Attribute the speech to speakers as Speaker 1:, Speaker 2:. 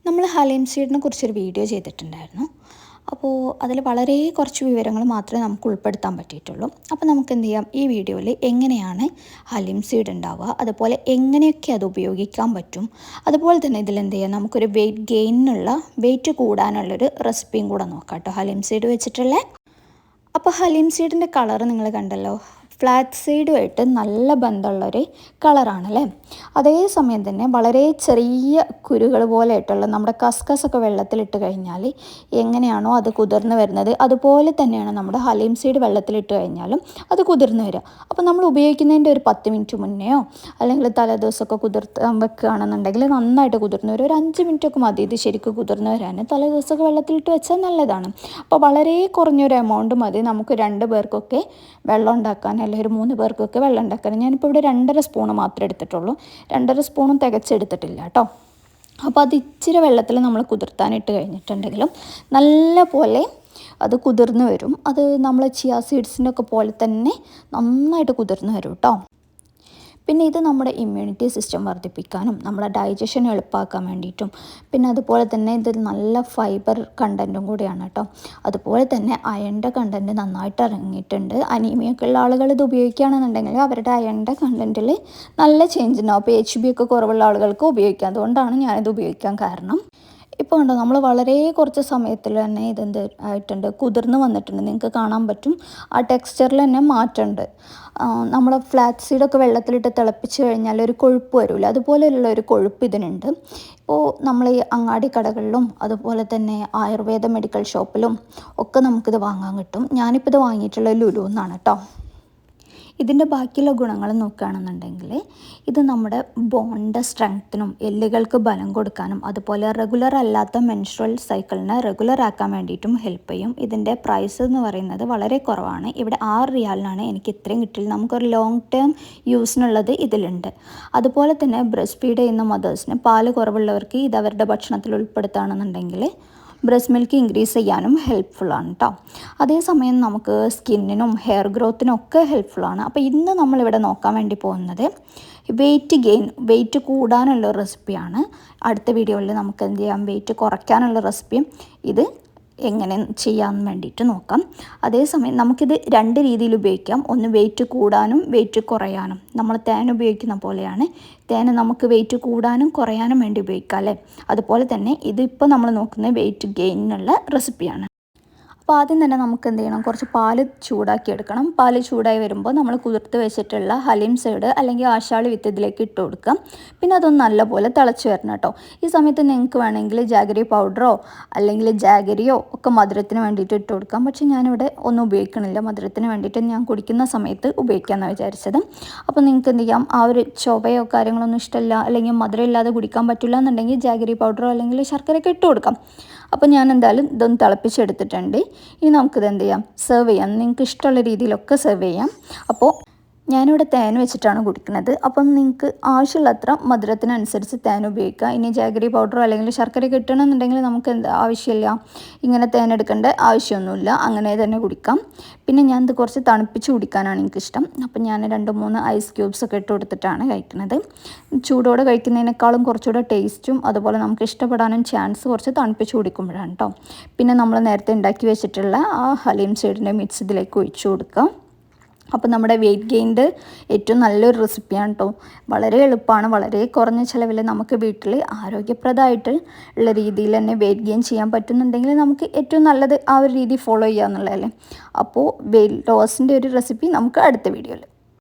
Speaker 1: നമ്മൾ ഹലീം സീഡിനെ കുറിച്ചൊരു വീഡിയോ ചെയ്തിട്ടുണ്ടായിരുന്നു. അപ്പോൾ അതിൽ വളരെ കുറച്ച് വിവരങ്ങൾ മാത്രമേ നമുക്ക് ഉൾപ്പെടുത്താൻ പറ്റിയിട്ടുള്ളൂ. അപ്പോൾ നമുക്ക് എന്ത് ചെയ്യാം, ഈ വീഡിയോയിൽ എങ്ങനെയാണ് ഹലീം സീഡ് ഉണ്ടാവുക, അതുപോലെ എങ്ങനെയൊക്കെ അത് ഉപയോഗിക്കാൻ പറ്റും, അതുപോലെ തന്നെ ഇതിലെന്ത് ചെയ്യാം, നമുക്കൊരു വെയിറ്റ് ഗെയിനിനുള്ള വെയിറ്റ് കൂടാനുള്ളൊരു റെസിപ്പിയും കൂടെ നോക്കാം കേട്ടോ ഹലീം സീഡ് വെച്ചിട്ടുള്ള. അപ്പോൾ ഹലീം സീഡിൻ്റെ കളർ നിങ്ങൾ കണ്ടല്ലോ, ഫ്ലാറ്റ് സീഡുമായിട്ട് നല്ല ബന്ധമുള്ളൊരു കളറാണല്ലേ. അതേസമയം തന്നെ വളരെ ചെറിയ കുരുകൾ പോലെയായിട്ടുള്ള നമ്മുടെ കസ്കസൊക്കെ വെള്ളത്തിലിട്ട് കഴിഞ്ഞാൽ എങ്ങനെയാണോ അത് കുതിർന്ന് വരുന്നത്, അതുപോലെ തന്നെയാണ് നമ്മുടെ ഹലീം സീഡ് വെള്ളത്തിലിട്ട് കഴിഞ്ഞാലും അത് കുതിർന്ന് വരിക. അപ്പോൾ നമ്മൾ ഉപയോഗിക്കുന്നതിൻ്റെ ഒരു 10 മിനിറ്റ് മുന്നെയോ അല്ലെങ്കിൽ തലേദിവസമൊക്കെ കുതിർത്താൻ വെക്കുകയാണെന്നുണ്ടെങ്കിൽ നന്നായിട്ട് കുതിർന്ന് വരും. ഒരു 5 മിനിറ്റൊക്കെ മതി ഇത് ശരിക്കും കുതിർന്ന് വരാൻ. തലേദിവസമൊക്കെ വെള്ളത്തിലിട്ട് വെച്ചാൽ നല്ലതാണ്. അപ്പോൾ വളരെ കുറഞ്ഞൊരു എമൗണ്ട് മതി നമുക്ക് 2 പേർക്കൊക്കെ വെള്ളം ഉണ്ടാക്കാൻ, അല്ലെങ്കിൽ ഒരു 3 പേർക്കൊക്കെ വെള്ളം ഉണ്ടാക്കാൻ. ഞാനിപ്പോൾ ഇവിടെ 2.5 സ്പൂണ് മാത്രമേ എടുത്തിട്ടുള്ളൂ. 2.5 സ്പൂണും തികച്ചെടുത്തിട്ടില്ല കേട്ടോ. അപ്പോൾ അത് ഇച്ചിരി വെള്ളത്തിൽ നമ്മൾ കുതിർത്താനിട്ട് കഴിഞ്ഞിട്ടുണ്ടെങ്കിലും നല്ല പോലെ അത് കുതിർന്ന് വരും. അത് നമ്മൾ ചിയ സീഡ്സിൻ്റെ ഒക്കെ പോലെ തന്നെ നന്നായിട്ട് കുതിർന്ന് വരും കേട്ടോ. പിന്നെ ഇത് നമ്മുടെ ഇമ്മ്യൂണിറ്റി സിസ്റ്റം വർദ്ധിപ്പിക്കാനും നമ്മുടെ ഡൈജഷൻ എളുപ്പമാക്കാൻ വേണ്ടിയിട്ടും, പിന്നെ അതുപോലെ തന്നെ ഇത് നല്ല ഫൈബർ കണ്ടൻറ്റും കൂടിയാണ് കേട്ടോ. അതുപോലെ തന്നെ അയണിൻ്റെ കണ്ടൻറ്റ് നന്നായിട്ട് ഇറങ്ങിയിട്ടുണ്ട്. അനീമിയൊക്കെ ഉള്ള ആളുകൾ ഇത് ഉപയോഗിക്കുകയാണെന്നുണ്ടെങ്കിൽ അവരുടെ അയണിൻ്റെ കണ്ടൻറ്റിൽ നല്ല ചേഞ്ച് ഉണ്ടാവും. അപ്പോൾ HB ഒക്കെ കുറവുള്ള ആളുകൾക്ക് ഉപയോഗിക്കാം. അതുകൊണ്ടാണ് ഞാനിത് ഉപയോഗിക്കാൻ കാരണം. ഇപ്പോൾ ഉണ്ടോ, നമ്മൾ വളരെ കുറച്ച് സമയത്തിൽ തന്നെ ഇതെന്ത് ആയിട്ടുണ്ട്, കുതിർന്ന് വന്നിട്ടുണ്ട്. നിങ്ങൾക്ക് കാണാൻ പറ്റും ആ ടെക്സ്ചറിൽ തന്നെ മാറ്റമുണ്ട്. നമ്മൾ ഫ്ലാക്സ് സീഡൊക്കെ വെള്ളത്തിലിട്ട് തിളപ്പിച്ച് കഴിഞ്ഞാൽ ഒരു കൊഴുപ്പ് വരില്ല, അതുപോലെയുള്ള ഒരു കൊഴുപ്പ് ഇതിനുണ്ട്. ഇപ്പോൾ നമ്മൾ ഈ അങ്ങാടി കടകളിലും അതുപോലെ തന്നെ ആയുർവേദ മെഡിക്കൽ ഷോപ്പിലും ഒക്കെ നമുക്കിത് വാങ്ങാൻ കിട്ടും. ഞാനിപ്പോൾ ഇത് വാങ്ങിയിട്ടുള്ള ലുലു എന്നാണ് കേട്ടോ. ഇതിൻ്റെ ബാക്കിയുള്ള ഗുണങ്ങൾ നോക്കുകയാണെന്നുണ്ടെങ്കിൽ ഇത് നമ്മുടെ ബോണിൻ്റെ സ്ട്രെങ്ത്തിനും എല്ലുകൾക്ക് ബലം കൊടുക്കാനും അതുപോലെ റെഗുലർ അല്ലാത്ത മെൻസ്ട്രൽ സൈക്കിളിനെ റെഗുലർ ആക്കാൻ വേണ്ടിയിട്ടും ഹെൽപ്പ് ചെയ്യും. ഇതിൻ്റെ പ്രൈസ് എന്ന് പറയുന്നത് വളരെ കുറവാണ്. ഇവിടെ 6 റിയാലിനാണ് എനിക്ക് ഇത്രയും കിട്ടിയത്. നമുക്കൊരു ലോങ് ടേം യൂസിനുള്ളത് ഇതിലുണ്ട്. അതുപോലെ തന്നെ ബ്രസ്റ്റ് ഫീഡ് ചെയ്യുന്ന മദേഴ്സിന്, പാല് കുറവുള്ളവർക്ക് ഇത് അവരുടെ ഭക്ഷണത്തിൽ ഉൾപ്പെടുത്തുകയാണെന്നുണ്ടെങ്കിൽ ബ്രസ്റ്റ് മിൽക്ക് ഇൻക്രീസ് ചെയ്യാനും ഹെൽപ്ഫുള്ളാണ് കേട്ടോ. അതേസമയം നമുക്ക് സ്കിന്നിനും ഹെയർ ഗ്രോത്തിനും ഒക്കെ ഹെൽപ്ഫുള്ളാണ്. അപ്പോൾ ഇന്ന് നമ്മളിവിടെ നോക്കാൻ വേണ്ടി പോകുന്നത് വെയിറ്റ് കൂടാനുള്ള റെസിപ്പിയാണ്. അടുത്ത വീഡിയോയിൽ നമുക്ക് എന്ത് ചെയ്യാം, വെയിറ്റ് കുറയ്ക്കാനുള്ള റെസിപ്പിയും ഇത് എങ്ങനെ ചെയ്യാമെന്ന് വേണ്ടിയിട്ട് നോക്കാം. അതേസമയം നമുക്കിത് 2 രീതിയിൽ ഉപയോഗിക്കാം. ഒന്ന് വെയിറ്റ് കൂടാനും വെയിറ്റ് കുറയാനും. നമ്മൾ തേൻ ഉപയോഗിക്കുന്ന പോലെയാണ്. തേൻ നമുക്ക് വെയിറ്റ് കൂടാനും കുറയാനും വേണ്ടി ഉപയോഗിക്കാം അല്ലേ. അതുപോലെ തന്നെ ഇതിപ്പോൾ നമ്മൾ നോക്കുന്ന വെയിറ്റ് ഗെയിനിനുള്ള റെസിപ്പിയാണ്. അപ്പോൾ ആദ്യം തന്നെ നമുക്ക് എന്ത് ചെയ്യണം, കുറച്ച് പാല് ചൂടാക്കി എടുക്കണം. പാല് ചൂടായി വരുമ്പോൾ നമ്മൾ കുതിർത്ത് വെച്ചിട്ടുള്ള ഹലീം സീഡ് അല്ലെങ്കിൽ ആശാളി വിത്ത് ഇതിലേക്ക് ഇട്ട് കൊടുക്കാം. പിന്നെ അതൊന്ന് നല്ലപോലെ തിളച്ച് വരണം കേട്ടോ. ഈ സമയത്ത് നിങ്ങൾക്ക് വേണമെങ്കിൽ ജാഗരി പൗഡറോ അല്ലെങ്കിൽ ജാഗരിയോ ഒക്കെ മധുരത്തിന് വേണ്ടിയിട്ട് ഇട്ട് കൊടുക്കാം. പക്ഷേ ഞാനിവിടെ ഒന്നും ഉപയോഗിക്കണില്ല. മധുരത്തിന് വേണ്ടിയിട്ട് ഞാൻ കുടിക്കുന്ന സമയത്ത് ഉപയോഗിക്കാമെന്നാണ് വിചാരിച്ചത്. അപ്പോൾ നിങ്ങൾക്ക് എന്ത് ചെയ്യാം, ആ ഒരു ചൊവയോ കാര്യങ്ങളൊന്നും ഇഷ്ടമല്ല അല്ലെങ്കിൽ മധുരം ഇല്ലാതെ കുടിക്കാൻ പറ്റില്ല എന്നുണ്ടെങ്കിൽ ജാഗരി പൗഡറോ അല്ലെങ്കിൽ ശർക്കരയൊക്കെ ഇട്ട് കൊടുക്കാം. അപ്പോൾ ഞാൻ എന്തായാലും ഇതൊന്ന് തിളപ്പിച്ചെടുത്തിട്ടുണ്ട്. ഇനി നമുക്കിത് എന്ത് ചെയ്യാം, സെർവ് ചെയ്യാം. നിങ്ങൾക്ക് ഇഷ്ടമുള്ള രീതിയിലൊക്കെ സെർവ് ചെയ്യാം. അപ്പോൾ ഞാനിവിടെ തേൻ വെച്ചിട്ടാണ് കുടിക്കുന്നത്. അപ്പം നിങ്ങൾക്ക് ആവശ്യമുള്ളത്ര മധുരത്തിനനുസരിച്ച് തേൻ ഉപയോഗിക്കുക. ഇനി ജാഗരി പൗഡറോ അല്ലെങ്കിൽ ശർക്കര കിട്ടണമെന്നുണ്ടെങ്കിൽ നമുക്ക് ആവശ്യമില്ല, ഇങ്ങനെ തേൻ എടുക്കേണ്ട ആവശ്യമൊന്നുമില്ല, അങ്ങനെ തന്നെ കുടിക്കാം. പിന്നെ ഞാനിത് കുറച്ച് തണുപ്പിച്ച് കുടിക്കാനാണ് എനിക്കിഷ്ടം. അപ്പം ഞാൻ 2-3 ഐസ് ക്യൂബ്സ് ഒക്കെ ഇട്ട് കൊടുത്തിട്ടാണ് കഴിക്കുന്നത്. ചൂടോടെ കഴിക്കുന്നതിനേക്കാളും കുറച്ചുകൂടെ ടേസ്റ്റും അതുപോലെ നമുക്ക് ഇഷ്ടപ്പെടാനും ചാൻസ് കുറച്ച് തണുപ്പിച്ച് കുടിക്കുമ്പോഴാണ് കേട്ടോ. പിന്നെ നമ്മൾ നേരത്തെ ഉണ്ടാക്കി വെച്ചിട്ടുള്ള ആ ഹലീം സീഡിൻ്റെ മിക്സ് ഇതിലേക്ക് ഒഴിച്ചു കൊടുക്കാം. അപ്പോൾ നമ്മുടെ വെയിറ്റ് ഗെയിൻ്റെ ഏറ്റവും നല്ലൊരു റെസിപ്പിയാണ് കേട്ടോ. വളരെ എളുപ്പമാണ്. വളരെ കുറഞ്ഞ ചിലവിൽ നമുക്ക് വീട്ടിൽ ആരോഗ്യപ്രദമായിട്ട് ഉള്ള രീതിയിൽ തന്നെ വെയിറ്റ് ഗെയിൻ ചെയ്യാൻ പറ്റുന്നുണ്ടെങ്കിൽ നമുക്ക് ഏറ്റവും നല്ലത് ആ ഒരു രീതി ഫോളോ ചെയ്യുക എന്നുള്ളതല്ലേ. അപ്പോൾ വെയിറ്റ് ലോസിൻ്റെ ഒരു റെസിപ്പി നമുക്ക് അടുത്ത വീഡിയോയിൽ